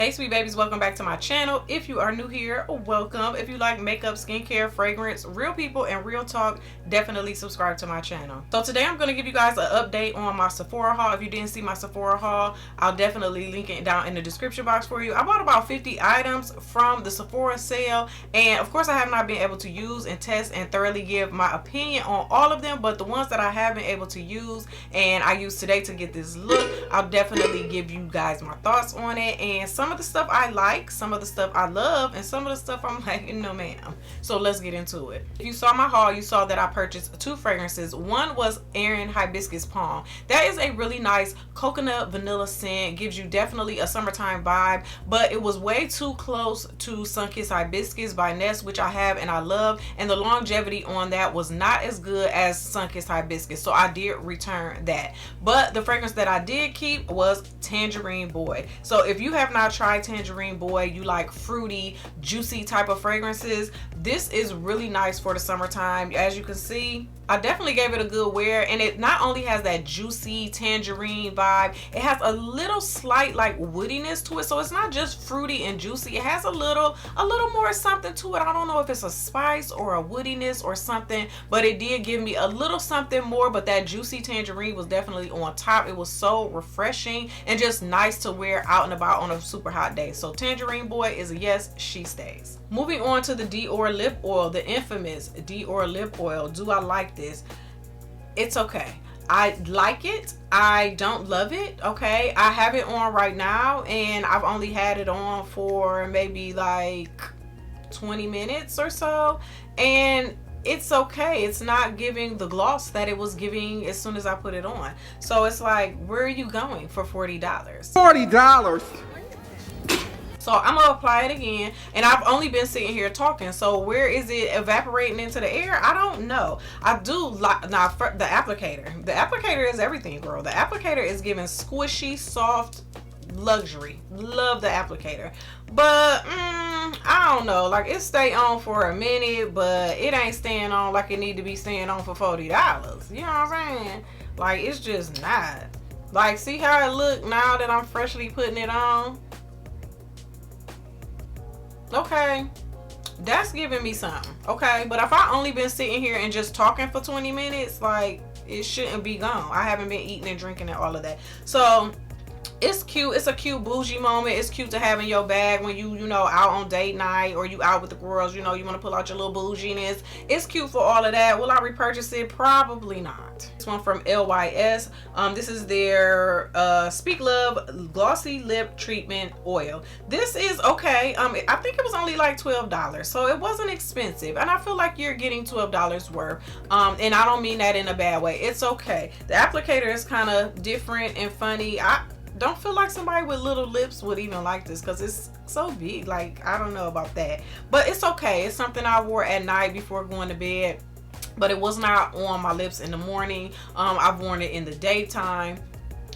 Hey sweet babies, welcome back to my channel. If you are new here, welcome. If you like makeup, skincare, fragrance, real people, and real talk, definitely subscribe to my channel. So today I'm going to give you guys an update on my Sephora haul. If you didn't see my Sephora haul, I'll definitely link it down in the description box for you. I bought about 50 items from the Sephora sale, and of course I have not been able to use and test and thoroughly give my opinion on all of them, but the ones that I have been able to use and I used today to get this look, I'll definitely give you guys my thoughts on it. And some of the stuff I like, some of the stuff I love, and some of the stuff I'm like, no ma'am. So let's get into it. If you saw my haul, you saw that I purchased two fragrances. One was Akron Hibiscus Palm. That is a really nice coconut vanilla scent, gives you definitely a summertime vibe, but it was way too close to Sunkissed Hibiscus by Nest, which I have and I love, and the longevity on that was not as good as Sunkissed Hibiscus, so I did return that. But the fragrance that I did keep was Tangerine Boy. So if you have not tried Tangerine Boy, you like fruity, juicy type of fragrances, this is really nice for the summertime. As you can see, I definitely gave it a good wear, and it not only has that juicy tangerine vibe, it has a little slight like woodiness to it. So it's not just fruity and juicy, it has a little more something to it. I don't know if it's a spice or a woodiness or something, but it did give me a little something more. But that juicy tangerine was definitely on top. It was so refreshing and just nice to wear out and about on a super hot day. So Tangerine Boy is a yes, she stays. Moving on to the Dior lip oil, the infamous Dior lip oil. Do I like this? It's okay. I like it. I don't love it. Okay, I have it on right now and I've only had it on for maybe like 20 minutes or so, and it's okay. It's not giving the gloss that it was giving as soon as I put it on. So it's like, where are you going for $40? $40. So I'm gonna apply it again, and I've only been sitting here talking, so where is it evaporating into the air? I don't know. I do like now the applicator. The applicator is everything, girl. The applicator is giving squishy, soft luxury. Love the applicator, but I don't know, like it stay on for a minute, but it ain't staying on like it need to be staying on for $40. You know what I'm saying? Like, it's just not. Like, see how it look now that I'm freshly putting it on? Okay, that's giving me something. Okay, but if I only been sitting here and just talking for 20 minutes, like, it shouldn't be gone. I haven't been eating and drinking and all of that. So it's cute. It's a cute bougie moment. It's cute to have in your bag when you know, out on date night, or you out with the girls, you know, you want to pull out your little bouginess. It's cute for all of that. Will I repurchase it? Probably not. This one from LYS. This is their Speak Love Glossy Lip Treatment Oil. This is okay. I think it was only like $12, so it wasn't expensive, and I feel like you're getting $12 worth. And I don't mean that in a bad way. It's okay. The applicator is kind of different and funny. I don't feel like somebody with little lips would even like this because it's so big. Like, I don't know about that, but it's okay. It's something I wore at night before going to bed, but it was not on my lips in the morning. I've worn it in the daytime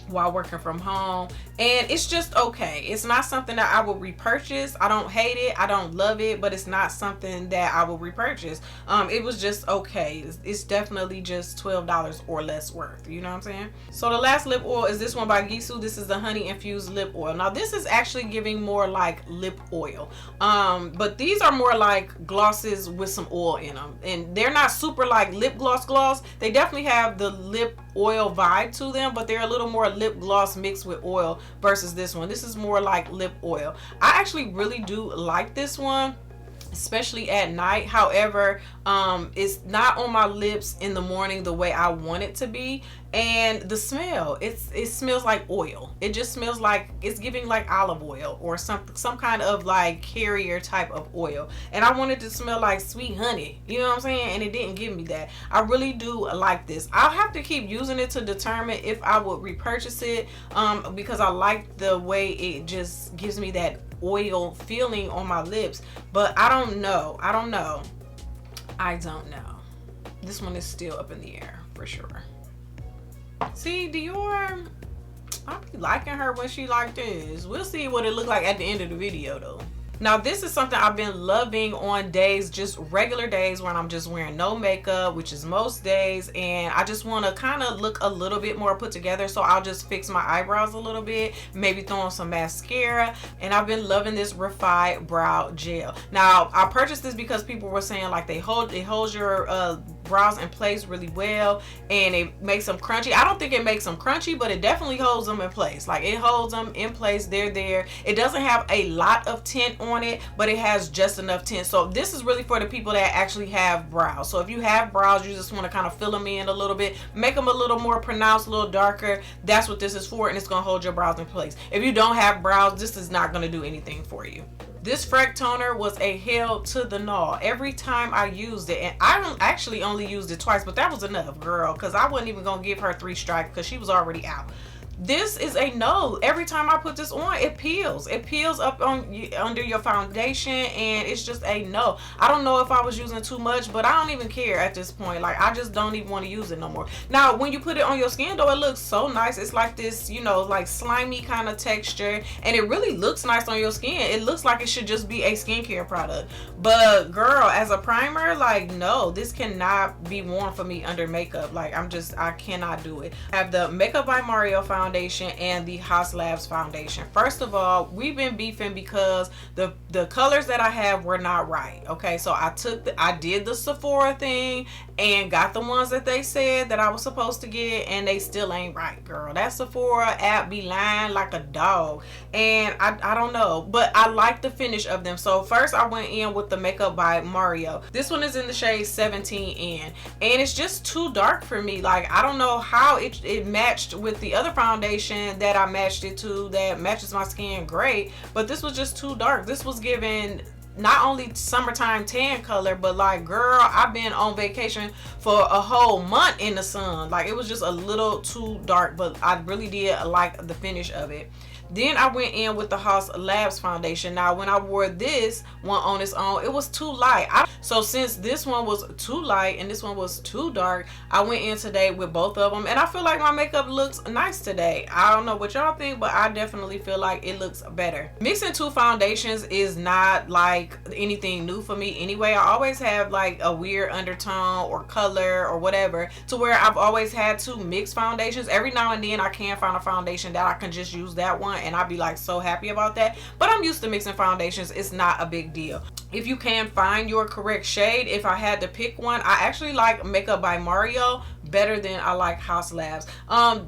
while working from home, and it's just okay. It's not something that I will repurchase. I don't hate it, I don't love it, but it's not something that I will repurchase. It was just okay. It's definitely just $12 or less worth, you know what I'm saying? So the last lip oil is this one by Gisou. This is the honey infused lip oil. Now this is actually giving more like lip oil, but these are more like glosses with some oil in them, and they're not super like lip gloss. They definitely have the lip oil vibe to them, but they're a little more lip gloss mixed with oil versus this one. This is more like lip oil. I actually really do like this one, especially at night. However, it's not on my lips in the morning the way I want it to be. And the smell, it smells like oil. It just smells like it's giving like olive oil or some kind of like carrier type of oil, and I wanted to smell like sweet honey, you know what I'm saying? And it didn't give me that. I really do like this. I'll have to keep using it to determine if I would repurchase it, because I like the way it just gives me that oil feeling on my lips. But I don't know. I don't know. This one is still up in the air for sure. See, Dior, I be liking her when she like this. We'll see what it look like at the end of the video though. Now this is something I've been loving on days, just regular days when I'm just wearing no makeup, which is most days, and I just want to kind of look a little bit more put together. So I'll just fix my eyebrows a little bit, maybe throw on some mascara, and I've been loving this Refi Brow Gel. Now I purchased this because people were saying like it holds your brows in place really well, and it makes them crunchy. I don't think it makes them crunchy, but it definitely holds them in place. Like it holds them in place. They're there. It doesn't have a lot of tint on it, but it has just enough tint. So this is really for the people that actually have brows. So if you have brows, you just want to kind of fill them in a little bit, make them a little more pronounced, a little darker. That's what this is for, and it's going to hold your brows in place. If you don't have brows, this is not going to do anything for you. This Freck toner was a hell to the gnaw every time I used it, and I actually only used it twice, but that was enough, girl, because I wasn't even gonna give her 3 strikes because she was already out. This is a no. Every time I put this on, it peels. It peels up on under your foundation, and it's just a no. I don't know if I was using too much, but I don't even care at this point. Like, I just don't even want to use it no more. Now, when you put it on your skin, though, it looks so nice. It's like this, you know, like slimy kind of texture, and it really looks nice on your skin. It looks like it should just be a skincare product. But, girl, as a primer, like, no, this cannot be worn for me under makeup. Like, I cannot do it. I have the Makeup by Mario foundation and the Haus Labs foundation. First of all, we've been beefing because the colors that I have were not right. Okay, so I did the Sephora thing and got the ones that they said that I was supposed to get, and they still ain't right, girl. That Sephora app be lying like a dog, and I don't know, but I like the finish of them. So first I went in with the Makeup by Mario. This one is in the shade 17N, and it's just too dark for me. Like, I don't know how it matched with the other foundation that I matched it to that matches my skin great, but this was just too dark. This was giving not only summertime tan color, but like, girl, I've been on vacation for a whole month in the sun. Like, it was just a little too dark, but I really did like the finish of it. Then I went in with the Haus Labs foundation. Now, when I wore this one on its own, it was too light. So since this one was too light and this one was too dark, I went in today with both of them, and I feel like my makeup looks nice today. I don't know what y'all think, but I definitely feel like it looks better. Mixing 2 foundations is not like anything new for me anyway. I always have like a weird undertone or color or whatever, to where I've always had to mix foundations. Every now and then I can find a foundation that I can just use that one, and I'll be like so happy about that. But I'm used to mixing foundations. It's not a big deal. If you can find your correct shade, if I had to pick one, I actually like Makeup by Mario better than I like Haus Labs.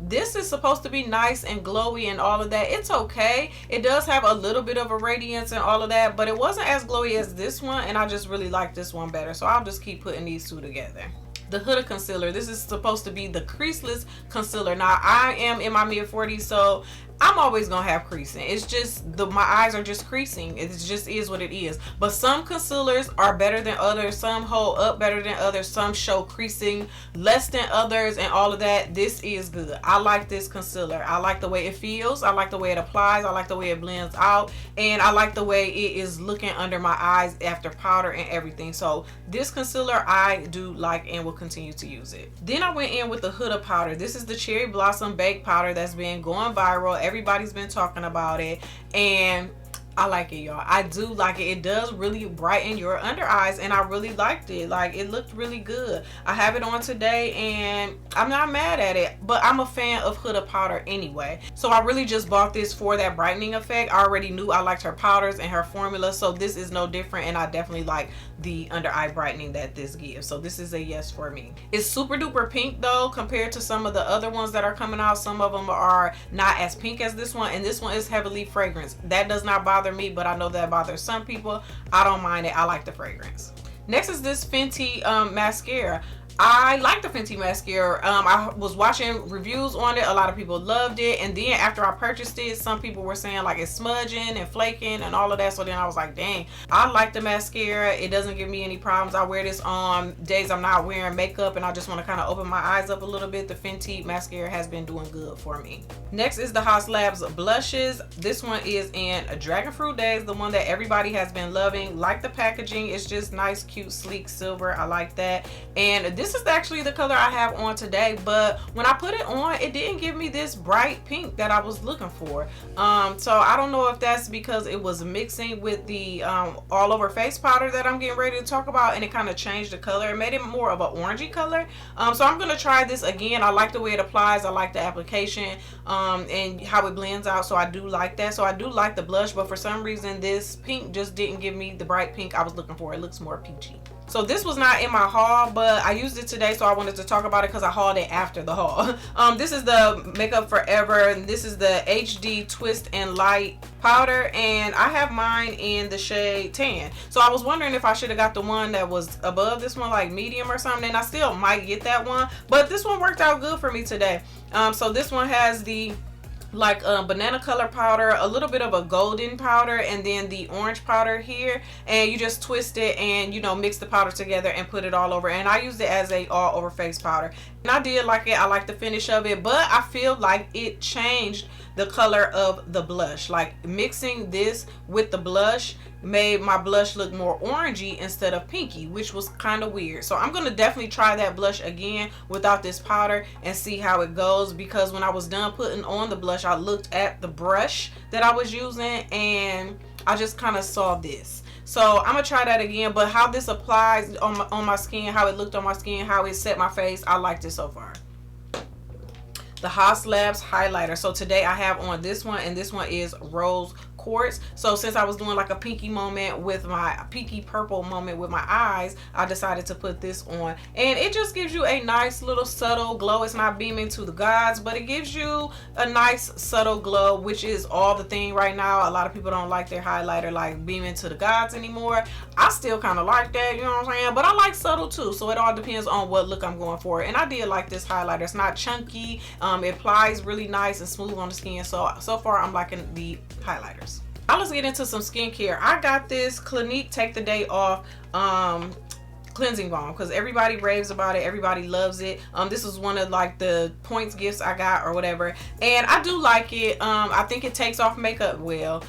This is supposed to be nice and glowy and all of that. It's okay. It does have a little bit of a radiance and all of that, but it wasn't as glowy as this one, and I just really like this one better. So I'll just keep putting these two together. The Huda concealer. This is supposed to be the creaseless concealer. Now, I am in my mid-40s, so I'm always gonna have creasing. It's just my eyes are just creasing. It just is what it is. But some concealers are better than others. Some hold up better than others. Some show creasing less than others, and all of that. This is good. I like this concealer. I like the way it feels. I like the way it applies. I like the way it blends out, and I like the way it is looking under my eyes after powder and everything. So this concealer I do like and will continue to use it. Then I went in with the Huda powder. This is the Cherry Blossom Baked Powder that's been going viral. Everybody's been talking about it, and I like it, y'all. I do like it. It does really brighten your under eyes, and I really liked it. Like, it looked really good. I have it on today, and I'm not mad at it, but I'm a fan of Huda powder anyway. So I really just bought this for that brightening effect. I already knew I liked her powders and her formula, so this is no different, and I definitely like the under eye brightening that this gives. So this is a yes for me. It's super duper pink though compared to some of the other ones that are coming out. Some of them are not as pink as this one, and this one is heavily fragranced. That does not bother me, but I know that bothers some people. I don't mind it. I like the fragrance. Next is this Fenty mascara. I like the Fenty mascara. I was watching reviews on it. A lot of people loved it, and then after I purchased it, some people were saying like it's smudging and flaking and all of that. So then I was like, dang, I like the mascara. It doesn't give me any problems. I wear this on days I'm not wearing makeup and I just want to kind of open my eyes up a little bit. The Fenty mascara has been doing good for me. Next is the Haus Labs blushes. This one is in Dragon Fruit Days, the one that everybody has been loving. Like the packaging, it's just nice, cute, sleek silver. I like that. And this this is actually the color I have on today, but when I put it on, it didn't give me this bright pink that I was looking for. So I don't know if that's because it was mixing with the all over face powder that I'm getting ready to talk about, and it kind of changed the color. It made it more of an orangey color. So I'm gonna try this again. I like the way it applies. I like the application and how it blends out. So I do like that. So I do like the blush, but for some reason this pink just didn't give me the bright pink I was looking for. It looks more peachy. So this was not in my haul, but I used it today, so I wanted to talk about it because I hauled it after the haul. This is the Makeup Forever, and this is the HD Twist and Light powder, and I have mine in the shade tan. So I was wondering if I should have got the one that was above this one, like medium or something, and I still might get that one, but this one worked out good for me today. So this one has the like a banana color powder, a little bit of a golden powder, and then the orange powder here, and you just twist it and, you know, mix the powder together and put it all over. And I used it as a all over face powder, and I did like it. I like the finish of it, but I feel like it changed the color of the blush. Like mixing this with the blush made my blush look more orangey instead of pinky, which was kind of weird. So I'm gonna definitely try that blush again without this powder and see how it goes, because when I was done putting on the blush, I looked at the brush that I was using and I just kind of saw this. So I'm gonna try that again, but how this applies on my skin, how it looked on my skin, how it set my face, I liked it so far. The Haas Labs highlighter. So today I have on this one, and this one is Rose Quartz. So since I was doing like a pinky moment with my pinky purple moment with my eyes, I decided to put this on, and it just gives you a nice little subtle glow. It's not beaming to the gods, but it gives you a nice subtle glow, which is all the thing right now. A lot of people don't like their highlighter like beaming to the gods anymore. I still kind of like that, you know what I'm saying, but I like subtle too. So it all depends on what look I'm going for, and I did like this highlighter. It's not chunky. It applies really nice and smooth on the skin. So far I'm liking the highlighters. Now let's get into some skincare. I got this Clinique Take the Day Off cleansing balm because everybody raves about it, everybody loves it. This is one of like the points gifts I got or whatever, and I do like it. I think it takes off makeup well.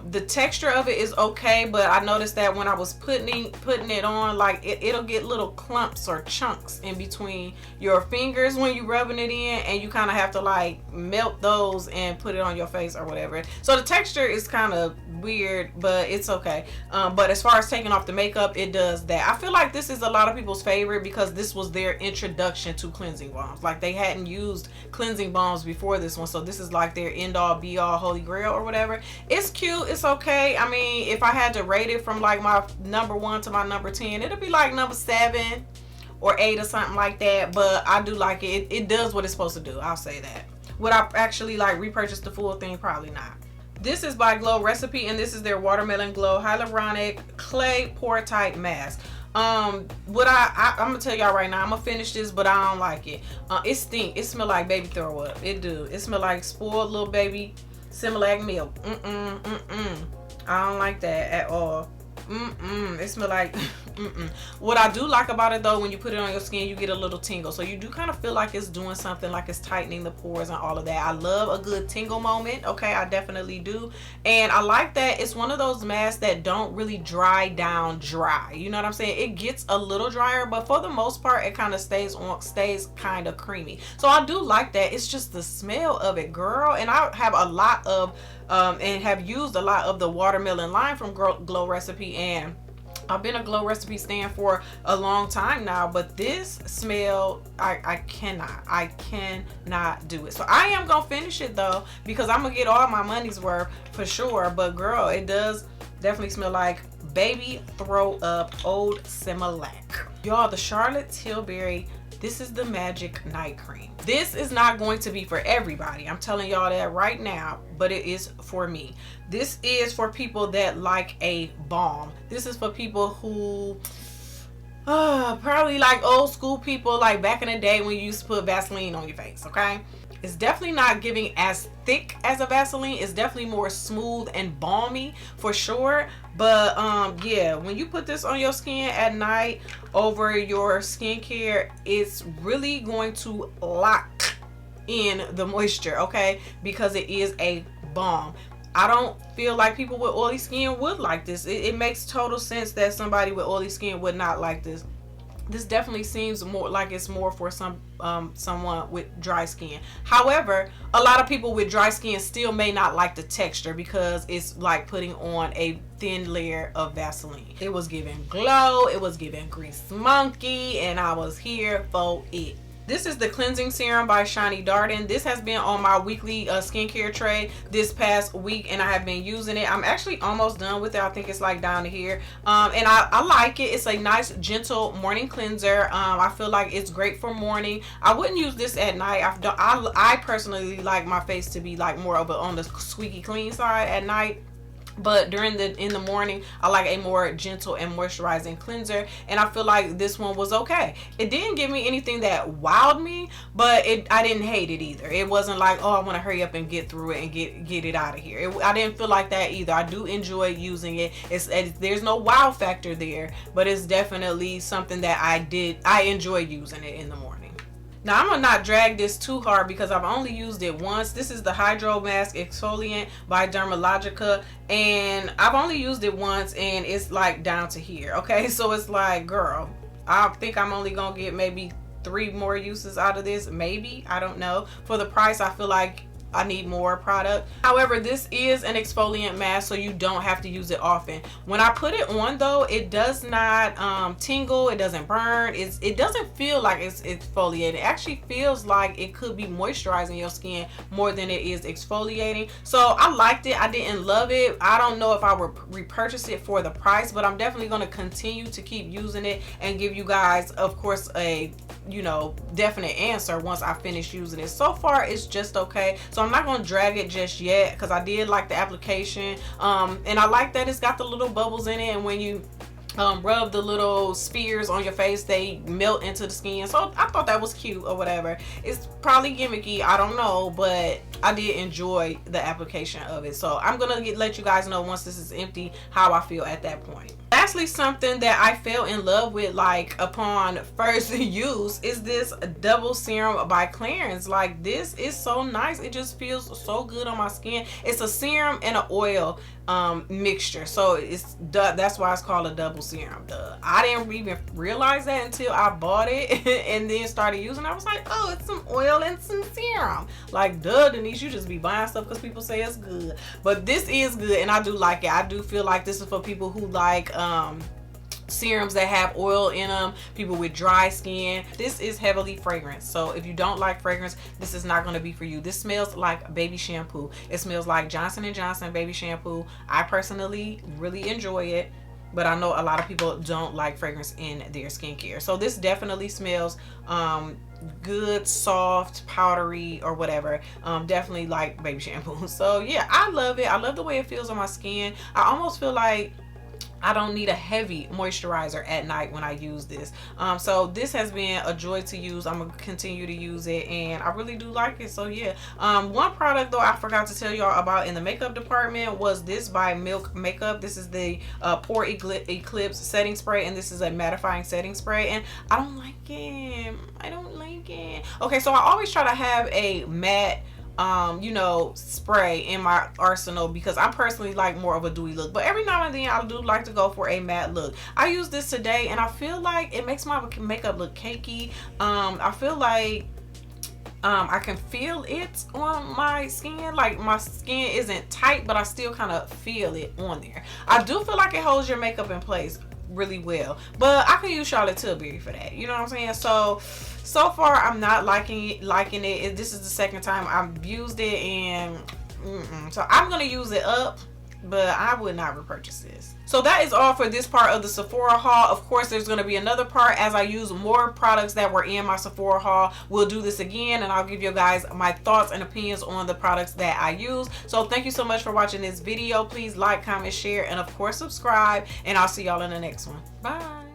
The texture of it is okay, but I noticed that when I was putting it on, like it'll get little clumps or chunks in between your fingers when you rubbing it in, and you kind of have to like melt those and put it on your face or whatever. So the texture is kind of weird, but it's okay. But as far as taking off the makeup, it does that. I feel like this is a lot of people's favorite because this was their introduction to cleansing balms. Like they hadn't used cleansing balms before this one, so this is like their end all be all holy grail or whatever. It's cute, it's okay. I mean, if I had to rate it from like my number 1 to my number 10, it'll be like number 7 or 8 or something like that. But I do like it. It does what it's supposed to do, I'll say that. Would I actually like repurchase the full thing? Probably not. This is by Glow Recipe, and this is their Watermelon Glow Hyaluronic Clay Pore Tight Mask. I'm gonna tell y'all right now, I'm gonna finish this, but I don't like it. It stink. It smell like baby throw up. It do. It smell like spoiled little baby Similac milk. I don't like that at all. It smell like What I do like about it though, when you put it on your skin, you get a little tingle, so you do kind of feel like it's doing something, like it's tightening the pores and all of that. I love a good tingle moment. Okay, I definitely do. And I like that it's one of those masks that don't really dry down dry, you know what I'm saying? It gets a little drier, but for the most part it kind of stays kind of creamy. So I do like that. It's just the smell of it, girl. And I have a lot of and have used a lot of the watermelon line from Glow Recipe, and I've been a Glow Recipe stan for a long time now, but this smell, I cannot do it. So I am gonna finish it though, because I'm gonna get all my money's worth for sure. But girl, it does definitely smell like baby throw up old Similac. Y'all, the Charlotte Tilbury, this is the Magic Night Cream. This is not going to be for everybody, I'm telling y'all that right now, but it is for me. This is for people that like a balm. This is for people who probably like old school people, like back in the day when you used to put Vaseline on your face, okay? It's definitely not giving as thick as a Vaseline. It's definitely more smooth and balmy for sure. But yeah, when you put this on your skin at night over your skincare, it's really going to lock in the moisture, okay? Because it is a balm. I don't feel like people with oily skin would like this. It makes total sense that somebody with oily skin would not like this. This definitely seems more like it's more for someone with dry skin. However, a lot of people with dry skin still may not like the texture because it's like putting on a thin layer of Vaseline. It was giving glow, it was giving grease monkey, and I was here for it. This is the cleansing serum by Shiny Darden. This has been on my weekly skincare tray this past week, and I have been using it. I'm actually almost done with it. I think it's like down to here, and I like it. It's a nice gentle morning cleanser. I feel like it's great for morning. I wouldn't use this at night. I personally like my face to be like more of on the squeaky clean side at night. But in the morning, I like a more gentle and moisturizing cleanser, and I feel like this one was okay. It didn't give me anything that wowed me, but I didn't hate it either. It wasn't like, oh, I want to hurry up and get through it and get it out of here. I didn't feel like that either. I do enjoy using it. There's no wow factor there, but it's definitely something that I enjoy using it in the morning. Now, I'm gonna not drag this too hard because I've only used it once. This is the Hydro Mask Exfoliant by Dermalogica, and I've only used it once, and it's like down to here. Okay, so it's like, girl, I think I'm only gonna get maybe 3 more uses out of this, maybe. I don't know. For the price, I feel like I need more product. However, this is an exfoliant mask, so you don't have to use it often. When I put it on though, it does not tingle, it doesn't burn, it doesn't feel like it's exfoliating. It actually feels like it could be moisturizing your skin more than it is exfoliating. So I liked it. I didn't love it. I don't know if I would repurchase it for the price, but I'm definitely going to continue to keep using it and give you guys, of course, a definite answer once I finish using it. So far it's just okay, so I'm not going to drag it just yet because I did like the application, and I like that it's got the little bubbles in it, and when you rub the little spheres on your face, they melt into the skin. So I thought that was cute or whatever. It's probably gimmicky, I don't know, but I did enjoy the application of it. So I'm gonna let you guys know once this is empty how I feel at that point. Lastly, something that I fell in love with like upon first use is this double serum by Clarins. Like, this is so nice. It just feels so good on my skin. It's a serum and an oil mixture, so that's why it's called a double serum. I didn't even realize that until I bought it and then started using it. I was like, oh, it's some oil and some serum. Like, duh, Denise, you just be buying stuff because people say it's good. But this is good, and I do like it. I do feel like this is for people who like serums that have oil in them, people with dry skin. This is heavily fragranced, so if you don't like fragrance, this is not going to be for you. This smells like baby shampoo. It smells like Johnson & Johnson baby shampoo. I personally really enjoy it, but I know a lot of people don't like fragrance in their skincare. So this definitely smells good, soft, powdery, or whatever. Definitely like baby shampoo. So yeah, I love it. I love the way it feels on my skin. I almost feel like I don't need a heavy moisturizer at night when I use this. So this has been a joy to use. I'm gonna continue to use it, and I really do like it. So yeah, one product though I forgot to tell y'all about in the makeup department was this by Milk Makeup. This is the Pore Eclipse setting spray, and this is a mattifying setting spray, and I don't like it. I don't like it. Okay, so I always try to have a matte spray in my arsenal because I personally like more of a dewy look, but every now and then I do like to go for a matte look. I used this today, and I feel like it makes my makeup look cakey. I feel like I can feel it on my skin. Like, my skin isn't tight, but I still kind of feel it on there. I do feel like it holds your makeup in place really well, but I can use Charlotte Tilbury for that, you know what I'm saying? So far I'm not liking it. This is the second time I've used it, and so I'm gonna use it up, but I would not repurchase this. So that is all for this part of the Sephora haul. Of course, there's going to be another part as I use more products that were in my Sephora haul. We'll do this again, and I'll give you guys my thoughts and opinions on the products that I use. So thank you so much for watching this video. Please like, comment, share, and of course subscribe, and I'll see y'all in the next one. Bye.